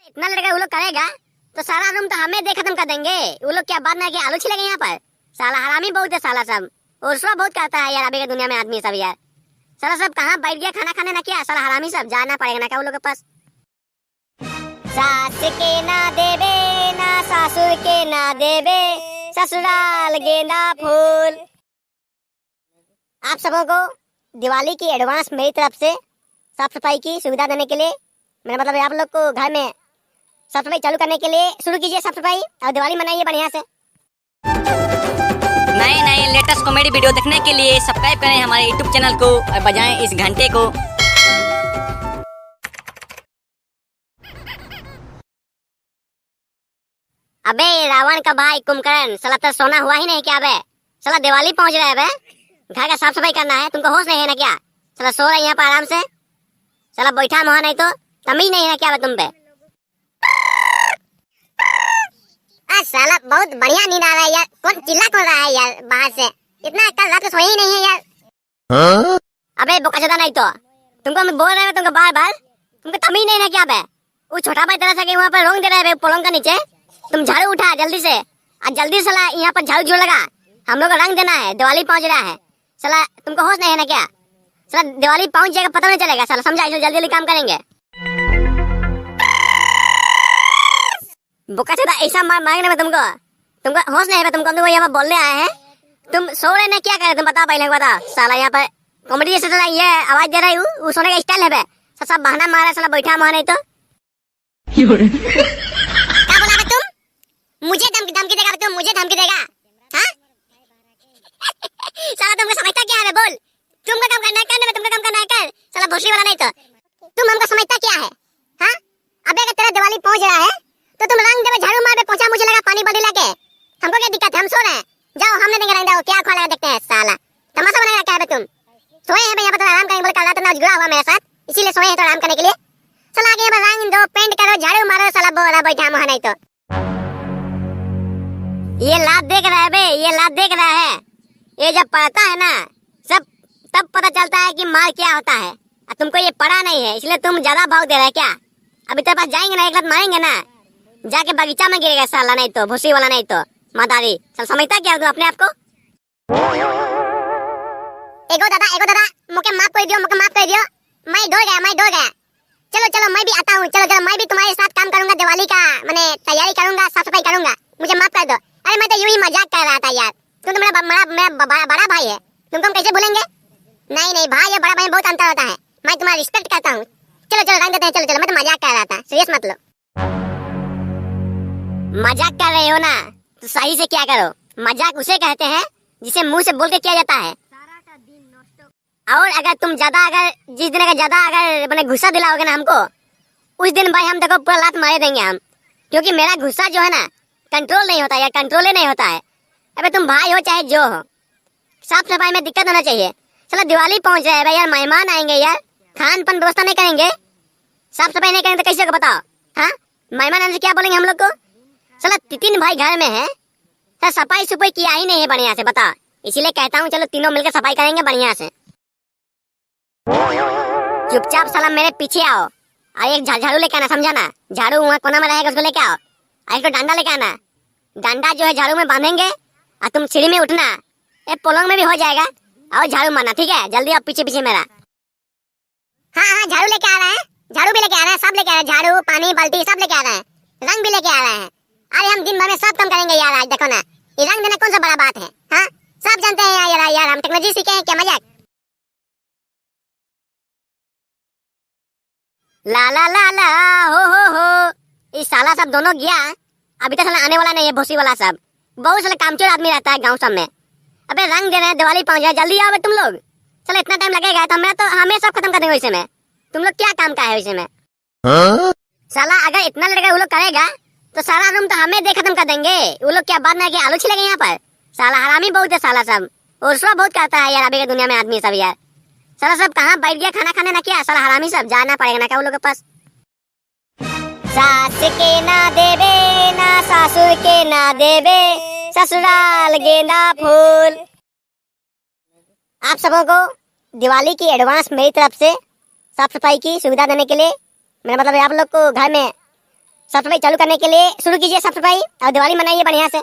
इतना लड़का वो लोग करेगा तो सारा रूम तो हमें दे खत्म कर देंगे। वो लोग क्या बात ना कि आलू छिलेंगे यहाँ पर। साला हरामी बहुत है साला सब, और रुश्वा बहुत करता है यार अभी के दुनिया में आदमी सब यार। साला सब कहाँ बैठ गया खाना खाने ना, क्या साला हरामी सब जाना पड़ेगा ना क्या वो लोग के पास। सास के ना देवे ना सासुर के ना देवे ससुराल गेंदा फूल। आप सबों को दिवाली की एडवांस मेरी तरफ से साफ सफाई की सुविधा देने के लिए, मेरा मतलब आप लोग को घर में साफ सफाई चालू करने के लिए शुरू कीजिए साफ सफाई और दिवाली मनाइए बढ़िया से। नए नए लेटेस्ट कॉमेडी वीडियो देखने के लिए सब्सक्राइब करें हमारे यूट्यूब चैनल को और बजाएं इस घंटे को। अबे रावण का भाई कुंभकर्ण, साला तो सोना हुआ ही नहीं क्या बे? साला दिवाली पहुंच रहा है बे, घर का साफ सफाई करना है, तुमको होश नहीं है ना क्या? साला सो रहे यहाँ पर आराम से, साला बैठा वहाँ नहीं तो तमीज नहीं है ना क्या बे तुम पे? साला बहुत बढ़िया नींद आ रहा है यार। कौन चिल्ला कौन रहा है यार बाहर से? इतना कल रात को सोया ही नहीं है यार। अबे बोकाचोदा नहीं तो तुमको मैं बोल रहा हूँ, तुमको बार बार, तुमको तमीज नहीं ना क्या बे? वो छोटा भाई तरह से वहाँ पर रोंग दे रहा है पलंग का नीचे। तुम झाड़ू उठा जल्दी से, और जल्दी साला यहाँ पर झाड़ू जोड़ लगा, हम लोग को रंग देना है, दिवाली पहुंच रहा है। साला तुमको होश नहीं है ना क्या? साला दिवाली पहुंच जाएगा पता नहीं चलेगा साला, समझा? इसलिए जल्दी जल्दी काम करेंगे। बोकाचोदा ऐसा मांगने में तुमको होश नहीं है? तुमको यहाँ पर बोलने आए हैं, तुम सो रहे ना क्या करे? तुम बता पहले बता। साला यहाँ पर कॉमेडी जैसे साला ये आवाज दे रही हूँ, वो सोने का स्टाइल है बे। सब बहाना मारा साला बैठा वहाँ नहीं तो। क्या बोला बे तुम? मुझे धमकी देगा तुम? मुझे धमकी देगा? हाँ? साला तुमको समझता क्या है? बोल, तुमको काम करना है कर, तुमको काम करना है कर, साला भोसड़ी वाला नहीं तो। तुम हमको समझता क्या है? हाँ? अबे अगर तेरा दिवाली पहुंच रहा है तो तुम रंग देवे, झाड़ू मार पे पोछा मुझे लगा, पानी बॉडी लेके। हमको क्या दिक्कत है? हम सो रहे हैं, जाओ हमने देंगे रंग, क्या खोला लगा देखते हैं। साला तमाशा बनाया क्या है तुम? सोए हैं यहाँ पर तो आराम करेंगे, बोले कल रात ना जुड़ा हुआ मेरे साथ, इसीलिए सोए हैं तो आराम करने के लिए। साला आगे यहाँ पर रंग दो, पेंट करो, झाड़ू मारो, साला बोला बैठा वहाँ नहीं तो। ये लात देख रहा है बे, ये लात देख रहा है। ये जब पढ़ता है ना सब, तब पता चलता है कि मार क्या होता है। और तुमको ये पढ़ा नहीं है इसलिए तुम ज्यादा भाव दे रहे है क्या? अभी तेरे पास जाएंगे ना, एक लात मारेंगे ना, जाके बगीचा में गिरेगा साला नहीं तो, भूसी वाला नहीं तो मादारी। चल समझता क्या तू अपने आप को? एगो दादा मुझे माफ कर दियो, मुझे माफ कर दियो। मैं डर गया। चलो मैं भी आता हूँ, चलो मैं भी तुम्हारे साथ काम करूंगा, दिवाली का मैंने तैयारी करूंगा, साफ सफाई करूंगा, मुझे माफ कर दो। अरे मैं तो यूं ही मजाक कर रहा था यार, तुम तो मेरा बड़ा भाई है, तुमको हम कैसे भूलेंगे? नहीं भाई और बड़ा भाई बहुत अंतर होता है, मैं तुम्हारा रिस्पेक्ट करता हूँ। चलो रंग देते हैं, चलो मैं तो मजाक कर रहा था, सीरियस मत लो। मजाक कर रहे हो ना तो सही से क्या करो। मजाक उसे कहते हैं जिसे मुंह से बोल के किया जाता है। और अगर तुम जिस दिन ज्यादा मैंने गुस्सा दिलाओगे ना हमको, उस दिन भाई हम देखो पूरा लात मारे देंगे हम, क्योंकि मेरा गुस्सा जो है ना कंट्रोल नहीं होता यार, कंट्रोल ही नहीं होता है। अबे तुम भाई हो चाहे जो हो, साफ सफाई में दिक्कत होना चाहिए। चलो दिवाली पहुंच रहा है भाई यार, मेहमान आएंगे यार, खान पान व्यवस्था नहीं करेंगे, साफ सफाई नहीं करेंगे तो कैसे बताओ? हाँ, मेहमान आने से क्या बोलेंगे हम लोग को? चलो तीन भाई घर में है, सर सफाई सुफाई किया ही नहीं है बढ़िया से, बता। इसीलिए कहता हूँ चलो तीनों मिलकर सफाई करेंगे बढ़िया से। चुपचाप साला मेरे पीछे आओ और एक झाड़ू लेके आना, समझा ना? झाड़ू वहाँ कोना में रहेगा, उसको लेके आओ। और एक तो डंडा लेके आना, डंडा जो है झाड़ू में बांधेंगे और तुम सीढ़ी में उठना, पलंग में भी हो जाएगा, और झाड़ू मारना, ठीक है? जल्दी आप पीछे मेरा। हाँ झाड़ू लेके आ रहा है, झाड़ू भी लेके आ रहा है, सब लेके आ रहा है, झाड़ू पानी बाल्टी सब लेके आ रहा है, रंग भी लेके आ रहा है। अरे हम दिन भर में सब काम करेंगे यार, आज देखो ना, ये रंग देना कौन सा बड़ा बात है? हाँ सब जानते हैं यार, हम टेक्नोलॉजी सीखे हैं क्या? मजाक। ला हो, इस साला सब दोनों गया, अभी तक साला आने वाला नहीं है, भोसी वाला सब। बहुत साला कामचोर आदमी रहता है गांव सब में। अबे रंग देना है, दिवाली पहुंच जाए, जल्दी आओ तुम लोग। चलो इतना टाइम लगेगा तो हमें सब खत्म कर देंगे वैसे में। तुम लोग क्या काम का है वैसे में? साला अगर इतना लड़का वो लोग करेगा तो सारा रूम तो हमें दे खत्म कर देंगे। वो लोग क्या बात ना कि आलू छिलेंगे यहाँ पर। साला हरामी बहुत है साला सब, और रुश्वा बहुत करता है यार अभी के दुनिया में आदमी सब यार। साला सब कहाँ बैठ गया खाना खाने ना, क्या साला हरामी सब जाना पड़ेगा ना क्या वो लोग के पास। सास के ना देवे ना सासुर के ना देवे ससुराल गेंदा फूल। आप सबों को दिवाली की एडवांस मेरी तरफ से साफ सफाई की सुविधा देने के लिए, मेरा मतलब आप लोग को घर में साफ सफाई चालू करने के लिए शुरू कीजिए साफ सफाई और दिवाली मनाइए बढ़िया से।